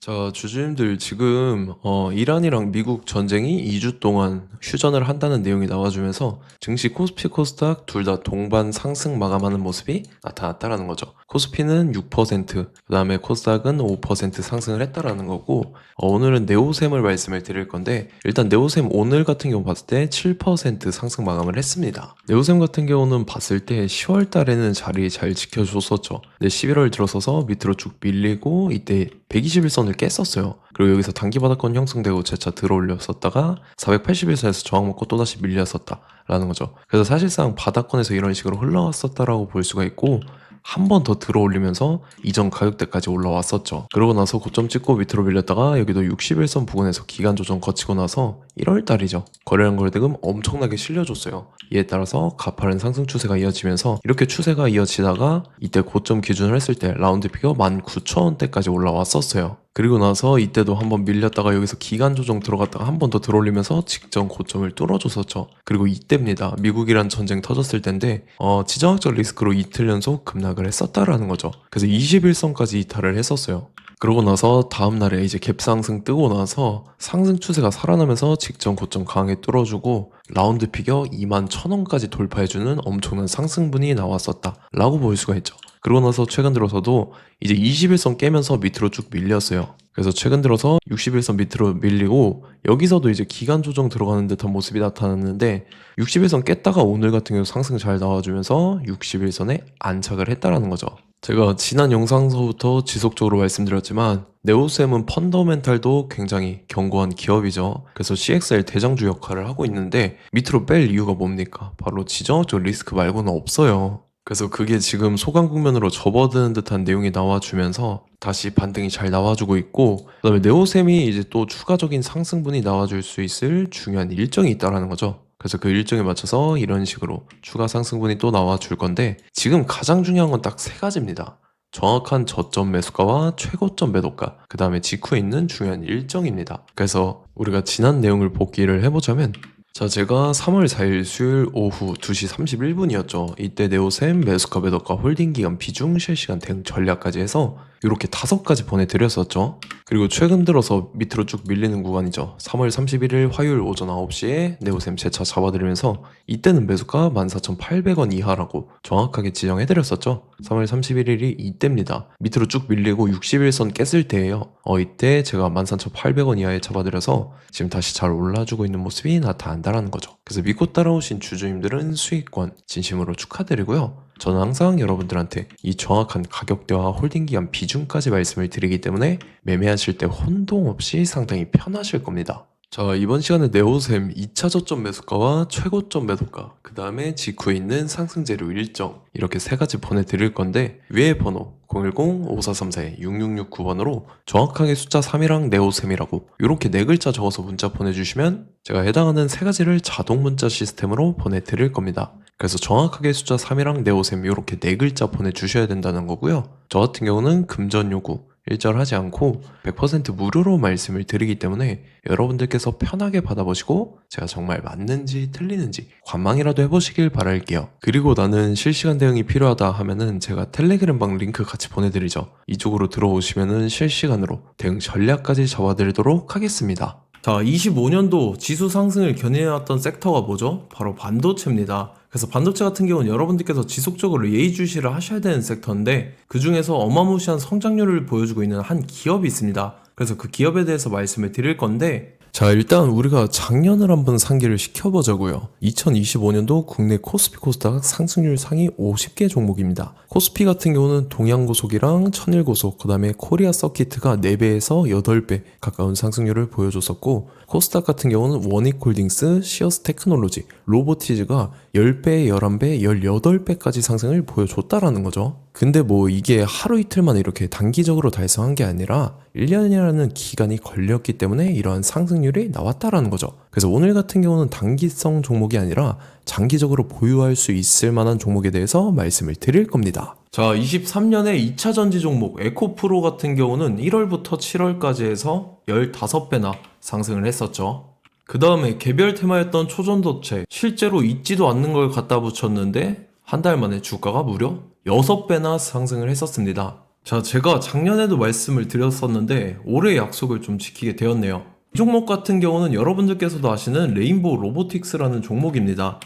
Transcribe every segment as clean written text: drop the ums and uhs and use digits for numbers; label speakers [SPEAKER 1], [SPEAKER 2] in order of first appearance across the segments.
[SPEAKER 1] 자, 주주님들 지금 이란이랑 미국 전쟁이 2주 동안 휴전을 한다는 내용이 나와주면서 증시 코스피 코스닥 둘 다 동반 상승 마감하는 모습이 나타났다라는 거죠. 코스피는 6%, 그다음에 코스닥은 5% 상승을 했다라는 거고, 오늘은 네오셈을 말씀을 드릴 건데, 일단 네오셈 오늘 같은 경우 봤을 때 7% 상승 마감을 했습니다. 네오셈 같은 경우는 봤을 때 10월 달에는 자리 잘 지켜줬었죠. 근데 11월 들어서서 밑으로 쭉 밀리고 이때 121선을 깼었어요. 그리고 여기서 단기 바닥권 형성되고 재차 들어올렸었다가 481선에서 저항 먹고 또다시 밀렸었다라는 거죠. 그래서 사실상 바닥권에서 이런 식으로 흘러왔었다라고 볼 수가 있고, 한 번 더 들어올리면서 이전 가격대까지 올라왔었죠. 그러고 나서 고점 찍고 밑으로 밀렸다가 여기도 61선 부근에서 기간 조정 거치고 나서 1월 달이죠. 거래량 거래대금 엄청나게 실려줬어요. 이에 따라서 가파른 상승 추세가 이어지면서 이렇게 추세가 이어지다가 이때 고점 기준을 했을 때 라운드 피겨 19,000원대까지 올라왔었어요. 그리고 나서 이때도 한번 밀렸다가 여기서 기간 조정 들어갔다가 한 번 더 들어올리면서 직전 고점을 뚫어줬었죠. 그리고 이때입니다. 미국이란 전쟁 터졌을 때인데 지정학적 리스크로 이틀 연속 급락을 했었다라는 거죠. 그래서 21선까지 이탈을 했었어요. 그러고 나서 다음날에 이제 갭상승 뜨고 나서 상승 추세가 살아나면서 직전 고점 강하게 뚫어주고 라운드 피겨 21,000원까지 돌파해주는 엄청난 상승분이 나왔었다 라고 볼 수가 있죠. 그러고 나서 최근 들어서도 이제 21선 깨면서 밑으로 쭉 밀렸어요. 그래서 최근 들어서 61선 밑으로 밀리고 여기서도 이제 기간 조정 들어가는 듯한 모습이 나타났는데 61선 깼다가 오늘 같은 경우 상승 잘 나와주면서 61선에 안착을 했다라는 거죠. 제가 지난 영상서부터 지속적으로 말씀드렸지만 네오셈은 펀더멘탈도 굉장히 견고한 기업이죠. 그래서 CXL 대장주 역할을 하고 있는데 밑으로 뺄 이유가 뭡니까? 바로 지정학적 리스크 말고는 없어요. 그래서 그게 지금 소강 국면으로 접어드는 듯한 내용이 나와주면서 다시 반등이 잘 나와주고 있고, 그다음에 네오셈이 이제 또 추가적인 상승분이 나와줄 수 있을 중요한 일정이 있다라는 거죠. 그래서 그 일정에 맞춰서 이런 식으로 추가 상승분이 또 나와줄 건데, 지금 가장 중요한 건 딱 세 가지입니다. 정확한 저점 매수가와 최고점 매도가, 그 다음에 직후에 있는 중요한 일정입니다. 그래서 우리가 지난 내용을 복기를 해보자면, 자, 제가 3월 4일 수요일 오후 2시 31분이었죠. 이때 네오셈 매수가 매도가 홀딩 기간 비중 실시간 대응 전략까지 해서 이렇게 5가지 보내드렸었죠. 그리고 최근 들어서 밑으로 쭉 밀리는 구간이죠. 3월 31일 화요일 오전 9시에 네오셈 재차 잡아드리면서 이때는 매수가 14,800원 이하라고 정확하게 지정해드렸었죠. 3월 31일이 이때입니다. 밑으로 쭉 밀리고 61선 깼을 때예요. 이때 제가 14,800원 이하에 잡아드려서 지금 다시 잘 올라주고 있는 모습이 나타난다라는 거죠. 그래서 믿고 따라오신 주주님들은 수익권 진심으로 축하드리고요. 저는 항상 여러분들한테 이 정확한 가격대와 홀딩 기간 비중까지 말씀을 드리기 때문에 매매하실 때 혼동 없이 상당히 편하실 겁니다. 자, 이번 시간에 네오셈 2차 저점 매수가와 최고점 매도가, 그 다음에 직후에 있는 상승 재료 일정, 이렇게 세 가지 보내드릴 건데 위에 번호 010-5434-6669번으로 정확하게 숫자 3이랑 네오셈이라고 이렇게 네 글자 적어서 문자 보내주시면 제가 해당하는 세 가지를 자동 문자 시스템으로 보내드릴 겁니다. 그래서 정확하게 숫자 3이랑 네오셈 이렇게 네 글자 보내주셔야 된다는 거고요. 저 같은 경우는 금전 요구 일절하지 않고 100% 무료로 말씀을 드리기 때문에 여러분들께서 편하게 받아보시고 제가 정말 맞는지 틀리는지 관망이라도 해보시길 바랄게요. 그리고 나는 실시간 대응이 필요하다 하면은 제가 텔레그램방 링크 같이 보내드리죠. 이쪽으로 들어오시면은 실시간으로 대응 전략까지 잡아드리도록 하겠습니다. 자, 25년도 지수 상승을 견인해왔던 섹터가 뭐죠? 바로 반도체입니다. 그래서 반도체 같은 경우는 여러분들께서 지속적으로 예의주시를 하셔야 되는 섹터인데 그 중에서 어마무시한 성장률을 보여주고 있는 한 기업이 있습니다. 그래서 그 기업에 대해서 말씀을 드릴 건데, 자, 일단 우리가 작년을 한번 상기를 시켜보자고요. 2025년도 국내 코스피 코스닥 상승률 상위 50개 종목입니다. 코스피 같은 경우는 동양고속이랑 천일고속, 그 다음에 코리아 서키트가 4배에서 8배 가까운 상승률을 보여줬었고, 코스닥 같은 경우는 원익홀딩스, 시어스 테크놀로지, 로보티즈가 10배, 11배, 18배까지 상승을 보여줬다라는 거죠. 근데 뭐 이게 하루 이틀만 이렇게 단기적으로 달성한 게 아니라 1년이라는 기간이 걸렸기 때문에 이러한 상승률이 나왔다라는 거죠. 그래서 오늘 같은 경우는 단기성 종목이 아니라 장기적으로 보유할 수 있을 만한 종목에 대해서 말씀을 드릴 겁니다. 자, 23년에 2차 전지 종목 에코프로 같은 경우는 1월부터 7월까지 해서 15배나 상승을 했었죠. 그 다음에 개별 테마였던 초전도체, 실제로 있지도 않는 걸 갖다 붙였는데 한 달 만에 주가가 무려 6배나 상승을 했었습니다. 자, 제가 작년에도 말씀을 드렸었는데 올해 약속을 좀 지키게 되었네요. 이 종목 같은 경우는 여러분들께서도 아시는 레인보우 로보틱스라는 종목입니다.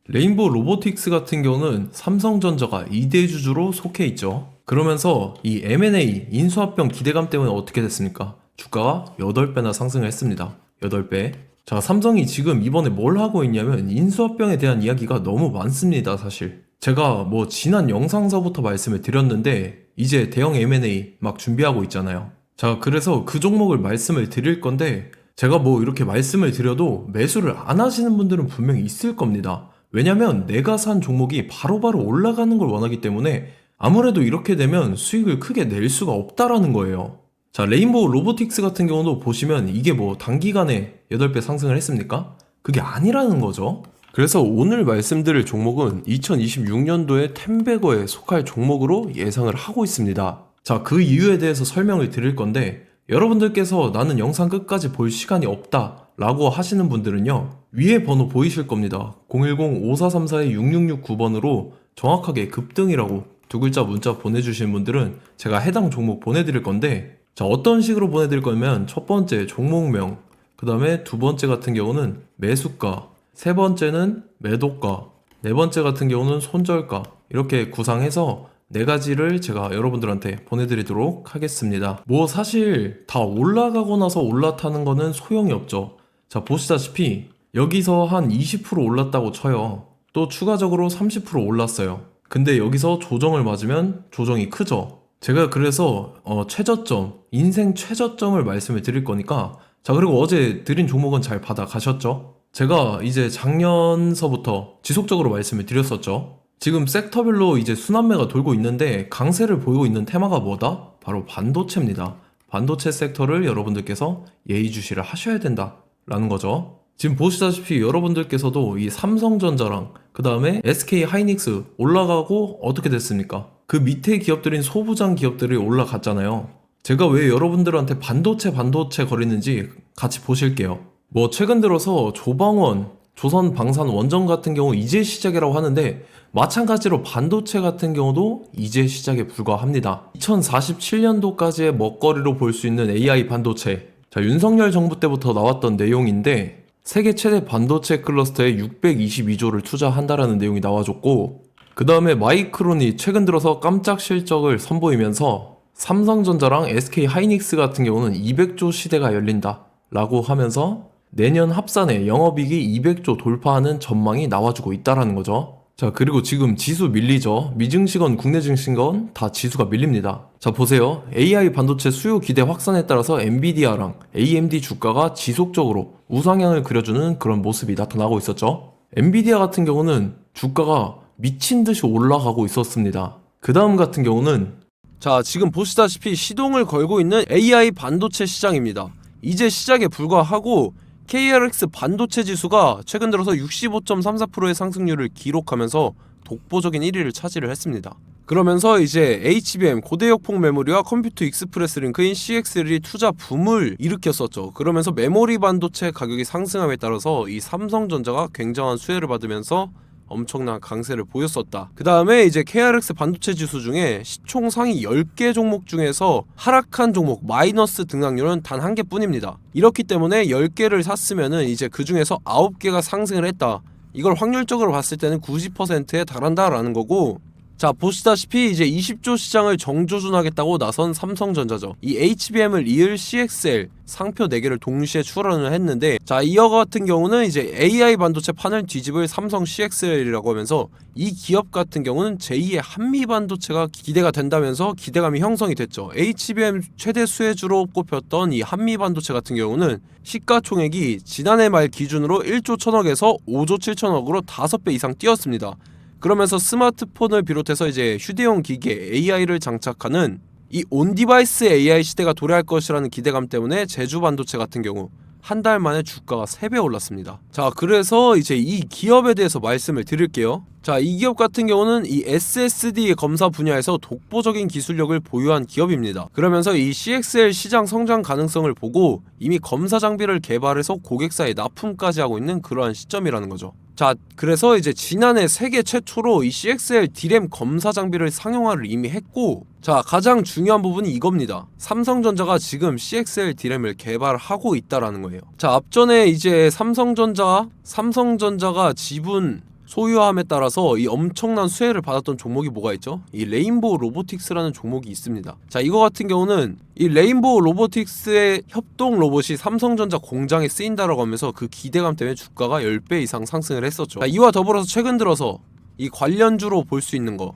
[SPEAKER 1] 레인보우 로보틱스 같은 경우는 삼성전자가 2대 주주로 속해 있죠. 그러면서 이 M&A 인수합병 기대감 때문에 어떻게 됐습니까? 주가가 8배나 상승을 했습니다. 8배. 자, 삼성이 지금 이번에 뭘 하고 있냐면 인수합병에 대한 이야기가 너무 많습니다, 사실. 제가 뭐 지난 영상서부터 말씀을 드렸는데 이제 대형 M&A 막 준비하고 있잖아요. 자, 그래서 그 종목을 말씀을 드릴 건데 제가 뭐 이렇게 말씀을 드려도 매수를 안 하시는 분들은 분명히 있을 겁니다. 왜냐면 내가 산 종목이 바로바로 올라가는 걸 원하기 때문에 아무래도 이렇게 되면 수익을 크게 낼 수가 없다라는 거예요. 자, 레인보우 로보틱스 같은 경우도 보시면 이게 뭐 단기간에 8배 상승을 했습니까? 그게 아니라는 거죠. 그래서 오늘 말씀드릴 종목은 2026년도에 템베거에 속할 종목으로 예상을 하고 있습니다. 자, 그 이유에 대해서 설명을 드릴 건데 여러분들께서 나는 영상 끝까지 볼 시간이 없다 라고 하시는 분들은요, 위에 번호 보이실 겁니다. 010-5434-6669번으로 정확하게 급등이라고 두 글자 문자 보내주신 분들은 제가 해당 종목 보내드릴 건데, 자, 어떤 식으로 보내드릴 거냐면 첫 번째 종목명, 그 다음에 두 번째 같은 경우는 매수가, 세 번째는 매도가, 네 번째 같은 경우는 손절가, 이렇게 구상해서 네 가지를 제가 여러분들한테 보내드리도록 하겠습니다. 뭐 사실 다 올라가고 나서 올라타는 거는 소용이 없죠. 자, 보시다시피 여기서 한 20% 올랐다고 쳐요. 또 추가적으로 30% 올랐어요. 근데 여기서 조정을 맞으면 조정이 크죠. 제가 그래서 최저점, 인생 최저점을 말씀을 드릴 거니까, 자, 그리고 어제 드린 종목은 잘 받아가셨죠? 제가 이제 작년서부터 지속적으로 말씀을 드렸었죠. 지금 섹터별로 이제 순환매가 돌고 있는데 강세를 보이고 있는 테마가 뭐다? 바로 반도체입니다. 반도체 섹터를 여러분들께서 예의주시를 하셔야 된다라는 거죠. 지금 보시다시피 여러분들께서도 이 삼성전자랑 그 다음에 SK 하이닉스 올라가고 어떻게 됐습니까? 그 밑에 기업들인 소부장 기업들이 올라갔잖아요. 제가 왜 여러분들한테 반도체 거리는지 같이 보실게요. 뭐 최근 들어서 조방원, 조선방산원전 같은 경우 이제 시작이라고 하는데 마찬가지로 반도체 같은 경우도 이제 시작에 불과합니다. 2047년도까지의 먹거리로 볼 수 있는 AI 반도체. 자, 윤석열 정부 때부터 나왔던 내용인데 세계 최대 반도체 클러스터에 622조를 투자한다라는 내용이 나와줬고, 그 다음에 마이크론이 최근 들어서 깜짝 실적을 선보이면서 삼성전자랑 SK 하이닉스 같은 경우는 200조 시대가 열린다 라고 하면서 내년 합산에 영업이익이 200조 돌파하는 전망이 나와주고 있다라는 거죠. 자, 그리고 지금 지수 밀리죠. 미증시건 국내 증시건 다 지수가 밀립니다. 자, 보세요. AI 반도체 수요 기대 확산에 따라서 엔비디아랑 AMD 주가가 지속적으로 우상향을 그려주는 그런 모습이 나타나고 있었죠. 엔비디아 같은 경우는 주가가 미친 듯이 올라가고 있었습니다. 그 다음 같은 경우는, 자, 지금 보시다시피 시동을 걸고 있는 AI 반도체 시장입니다. 이제 시작에 불과하고 KRX 반도체 지수가 최근 들어서 65.34%의 상승률을 기록하면서 독보적인 1위를 차지를 했습니다. 그러면서 이제 HBM 고대역폭 메모리와 컴퓨터 익스프레스 링크인 CXL이 투자 붐을 일으켰었죠. 그러면서 메모리 반도체 가격이 상승함에 따라서 이 삼성전자가 굉장한 수혜를 받으면서 엄청난 강세를 보였었다. 그 다음에 이제 KRX 반도체 지수 중에 시총 상위 10개 종목 중에서 하락한 종목 마이너스 등락률은 단 한 개뿐입니다. 이렇기 때문에 10개를 샀으면은 이제 그 중에서 9개가 상승을 했다. 이걸 확률적으로 봤을 때는 90%에 달한다라는 거고, 자, 보시다시피 이제 20조 시장을 정조준하겠다고 나선 삼성전자죠. 이 HBM을 이을 CXL 상표 4개를 동시에 출원을 했는데, 자, 이어 같은 경우는 이제 AI 반도체 판을 뒤집을 삼성 CXL이라고 하면서 이 기업 같은 경우는 제2의 한미 반도체가 기대가 된다면서 기대감이 형성이 됐죠. HBM 최대 수혜주로 꼽혔던 이 한미 반도체 같은 경우는 시가총액이 지난해 말 기준으로 1조 1000억에서 5조 7천억으로 5배 이상 뛰었습니다. 그러면서 스마트폰을 비롯해서 이제 휴대용 기기에 AI를 장착하는 이 온디바이스 AI 시대가 도래할 것이라는 기대감 때문에 제주 반도체 같은 경우 한 달 만에 주가가 3배 올랐습니다. 자, 그래서 이제 이 기업에 대해서 말씀을 드릴게요. 자, 이 기업 같은 경우는 이 SSD 검사 분야에서 독보적인 기술력을 보유한 기업입니다. 그러면서 이 CXL 시장 성장 가능성을 보고 이미 검사 장비를 개발해서 고객사에 납품까지 하고 있는 그러한 시점이라는 거죠.
[SPEAKER 2] 자, 그래서 이제 지난해 세계 최초로 이 CXL D램 검사 장비를 상용화를 이미 했고, 자, 가장 중요한 부분이 이겁니다. 삼성전자가 지금 CXL D램을 개발하고 있다라는 거예요. 자, 앞전에 이제 삼성전자가 지분 소유함에 따라서 이 엄청난 수혜를 받았던 종목이 뭐가 있죠? 이 레인보우 로보틱스라는 종목이 있습니다. 자, 이거 같은 경우는 이 레인보우 로보틱스의 협동 로봇이 삼성전자 공장에 쓰인다라고 하면서 그 기대감 때문에 주가가 10배 이상 상승을 했었죠. 자, 이와 더불어서 최근 들어서 이 관련주로 볼 수 있는 거,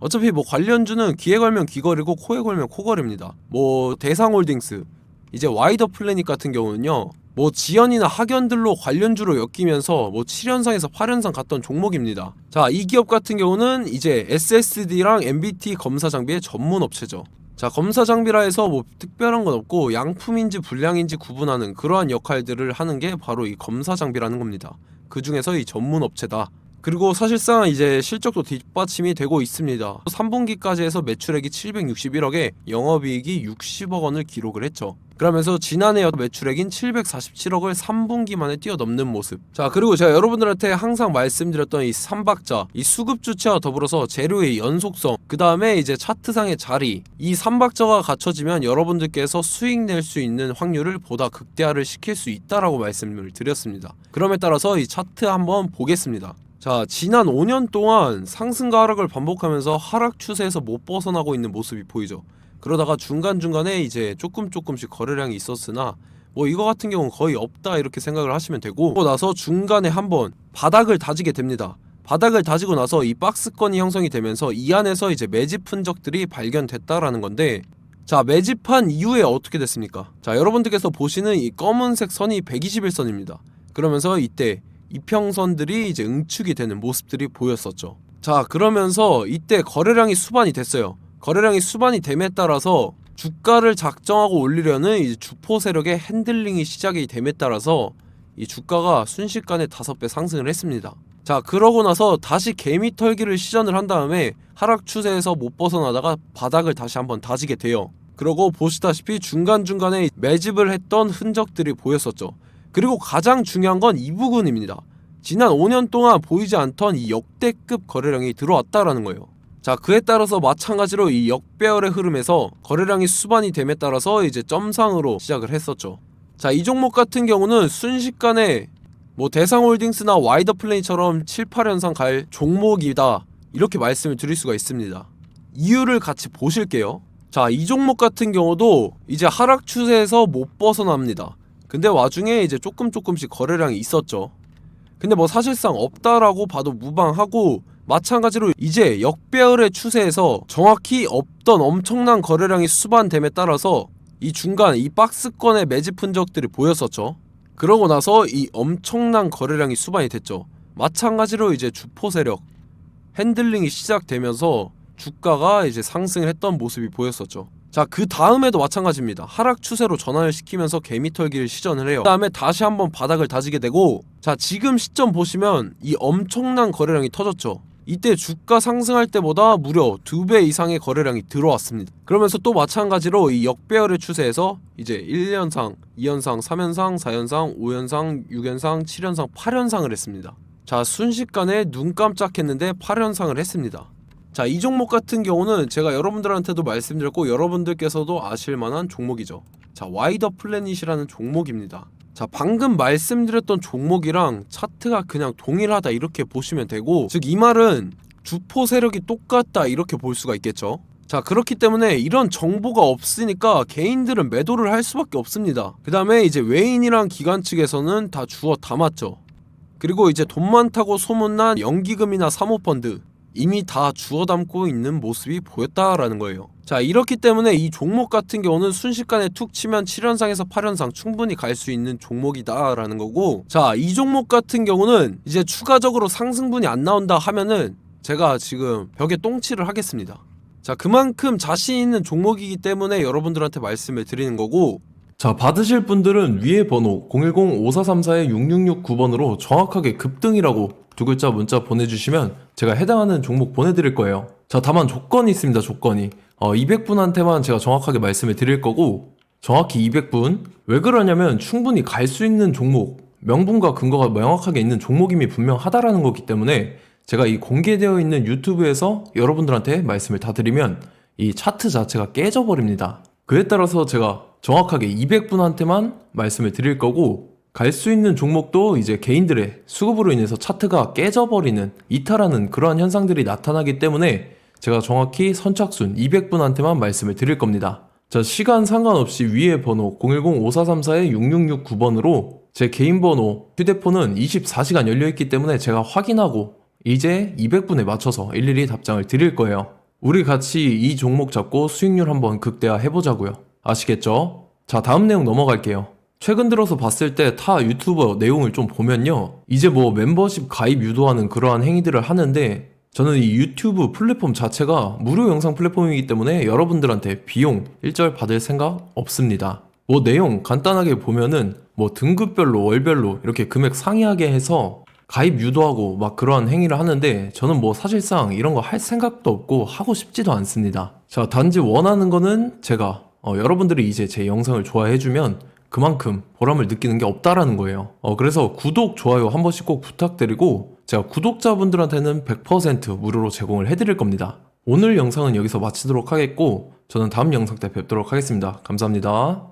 [SPEAKER 2] 어차피 뭐 관련주는 귀에 걸면 귀걸이고 코에 걸면 코걸이입니다. 뭐 대상홀딩스, 이제 와이더 플래닛 같은 경우는요, 뭐 지연이나 학연들로 관련주로 엮이면서 뭐 7연상에서 8연상 갔던 종목입니다. 자, 이 기업 같은 경우는 이제 SSD랑 MBT 검사 장비의 전문 업체죠. 자, 검사 장비라 해서 뭐 특별한 건 없고 양품인지 불량인지 구분하는 그러한 역할들을 하는 게 바로 이 검사 장비라는 겁니다. 그 중에서 이 전문 업체다. 그리고 사실상 이제 실적도 뒷받침이 되고 있습니다. 3분기까지 해서 매출액이 761억에 영업이익이 60억 원을 기록을 했죠. 그러면서 지난해 매출액인 747억을 3분기 만에 뛰어넘는 모습. 자, 그리고 제가 여러분들한테 항상 말씀드렸던 이 3박자, 이 수급 주체와 더불어서 재료의 연속성, 그 다음에 이제 차트상의 자리, 이 3박자가 갖춰지면 여러분들께서 수익 낼 수 있는 확률을 보다 극대화를 시킬 수 있다라고 말씀을 드렸습니다. 그럼에 따라서 이 차트 한번 보겠습니다. 자, 지난 5년 동안 상승과 하락을 반복하면서 하락 추세에서 못 벗어나고 있는 모습이 보이죠. 그러다가 중간중간에 이제 조금씩 거래량이 있었으나 뭐 이거 같은 경우는 거의 없다 이렇게 생각을 하시면 되고, 그러고 나서 중간에 한번 바닥을 다지게 됩니다. 바닥을 다지고 나서 이 박스권이 형성이 되면서 이 안에서 이제 매집 흔적들이 발견됐다라는 건데, 자, 매집한 이후에 어떻게 됐습니까? 자, 여러분들께서 보시는 이 검은색 선이 121선입니다. 그러면서 이때 이평선들이 이제 응축이 되는 모습들이 보였었죠. 자, 그러면서 이때 거래량이 수반이 됐어요. 거래량이 수반이 됨에 따라서 주가를 작정하고 올리려는 이제 주포 세력의 핸들링이 시작이 됨에 따라서 이 주가가 순식간에 5배 상승을 했습니다. 자, 그러고 나서 다시 개미 털기를 시전을 한 다음에 하락 추세에서 못 벗어나다가 바닥을 다시 한번 다지게 돼요. 그러고 보시다시피 중간중간에 매집을 했던 흔적들이 보였었죠. 그리고 가장 중요한 건 이 부분입니다. 지난 5년 동안 보이지 않던 이 역대급 거래량이 들어왔다라는 거예요. 자, 그에 따라서 마찬가지로 이 역배열의 흐름에서 거래량이 수반이 됨에 따라서 이제 점상으로 시작을 했었죠. 자, 이 종목 같은 경우는 순식간에 뭐 대상홀딩스나 와이더 플레이처럼 7, 8연상 갈 종목이다 이렇게 말씀을 드릴 수가 있습니다. 이유를 같이 보실게요. 자, 이 종목 같은 경우도 이제 하락 추세에서 못 벗어납니다. 근데 와중에 이제 조금씩 거래량이 있었죠. 근데 뭐 사실상 없다라고 봐도 무방하고, 마찬가지로 이제 역배열의 추세에서 정확히 없던 엄청난 거래량이 수반됨에 따라서 이 중간 이 박스권의 매집 흔적들이 보였었죠. 그러고 나서 이 엄청난 거래량이 수반이 됐죠. 마찬가지로 이제 주포 세력 핸들링이 시작되면서 주가가 이제 상승을 했던 모습이 보였었죠. 자, 그 다음에도 마찬가지입니다. 하락 추세로 전환을 시키면서 개미털기를 시전을 해요. 그 다음에 다시 한번 바닥을 다지게 되고, 자, 지금 시점 보시면 이 엄청난 거래량이 터졌죠. 이때 주가 상승할 때보다 무려 2배 이상의 거래량이 들어왔습니다. 그러면서 또 마찬가지로 이 역배열의 추세에서 이제 1연상, 2연상, 3연상, 4연상, 5연상, 6연상, 7연상, 8연상을 했습니다. 자, 순식간에 눈 깜짝했는데 8연상을 했습니다. 자, 이 종목 같은 경우는 제가 여러분들한테도 말씀드렸고 여러분들께서도 아실만한 종목이죠. 자, 와이더 플래닛이라는 종목입니다. 자, 방금 말씀드렸던 종목이랑 차트가 그냥 동일하다 이렇게 보시면 되고, 즉 이 말은 주포 세력이 똑같다 이렇게 볼 수가 있겠죠. 자, 그렇기 때문에 이런 정보가 없으니까 개인들은 매도를 할 수밖에 없습니다. 그 다음에 이제 외인이랑 기관 측에서는 다 주워 담았죠. 그리고 이제 돈 많다고 소문난 연기금이나 사모펀드 이미 다 주워 담고 있는 모습이 보였다라는 거예요. 자, 이렇기 때문에 이 종목 같은 경우는 순식간에 툭 치면 7연상에서 8연상 충분히 갈 수 있는 종목이다 라는 거고, 자, 이 종목 같은 경우는 이제 추가적으로 상승분이 안 나온다 하면은 제가 지금 벽에 똥칠을 하겠습니다. 자, 그만큼 자신 있는 종목이기 때문에 여러분들한테 말씀을 드리는 거고,
[SPEAKER 1] 자, 받으실 분들은 위에 번호 010-5434-6669번으로 정확하게 급등이라고 두 글자 문자 보내주시면 제가 해당하는 종목 보내드릴 거예요. 자, 다만 조건이 있습니다. 조건이 200분한테만 제가 정확하게 말씀을 드릴 거고, 정확히 200분. 왜 그러냐면 충분히 갈 수 있는 종목, 명분과 근거가 명확하게 있는 종목임이 분명하다라는 거기 때문에 제가 이 공개되어 있는 유튜브에서 여러분들한테 말씀을 다 드리면 이 차트 자체가 깨져버립니다. 그에 따라서 제가 정확하게 200분한테만 말씀을 드릴 거고, 갈 수 있는 종목도 이제 개인들의 수급으로 인해서 차트가 깨져버리는, 이탈하는 그러한 현상들이 나타나기 때문에 제가 정확히 선착순 200분한테만 말씀을 드릴 겁니다. 자, 시간 상관없이 위에 번호 010-5434-6669번으로 제 개인 번호, 휴대폰은 24시간 열려있기 때문에 제가 확인하고 이제 200분에 맞춰서 일일이 답장을 드릴 거예요. 우리 같이 이 종목 잡고 수익률 한번 극대화 해보자고요. 아시겠죠? 자, 다음 내용 넘어갈게요. 최근 들어서 봤을 때 타 유튜버 내용을 좀 보면요, 이제 뭐 멤버십 가입 유도하는 그러한 행위들을 하는데, 저는 이 유튜브 플랫폼 자체가 무료 영상 플랫폼이기 때문에 여러분들한테 비용 일절 받을 생각 없습니다. 뭐 내용 간단하게 보면은 뭐 등급별로 월별로 이렇게 금액 상이하게 해서 가입 유도하고 막 그러한 행위를 하는데, 저는 뭐 사실상 이런 거 할 생각도 없고 하고 싶지도 않습니다. 자, 단지 원하는 거는 제가 여러분들이 이제 제 영상을 좋아해주면 그만큼 보람을 느끼는 게 없다라는 거예요. 그래서 구독, 좋아요 한 번씩 꼭 부탁드리고, 제가 구독자분들한테는 100% 무료로 제공을 해드릴 겁니다. 오늘 영상은 여기서 마치도록 하겠고, 저는 다음 영상 때 뵙도록 하겠습니다. 감사합니다.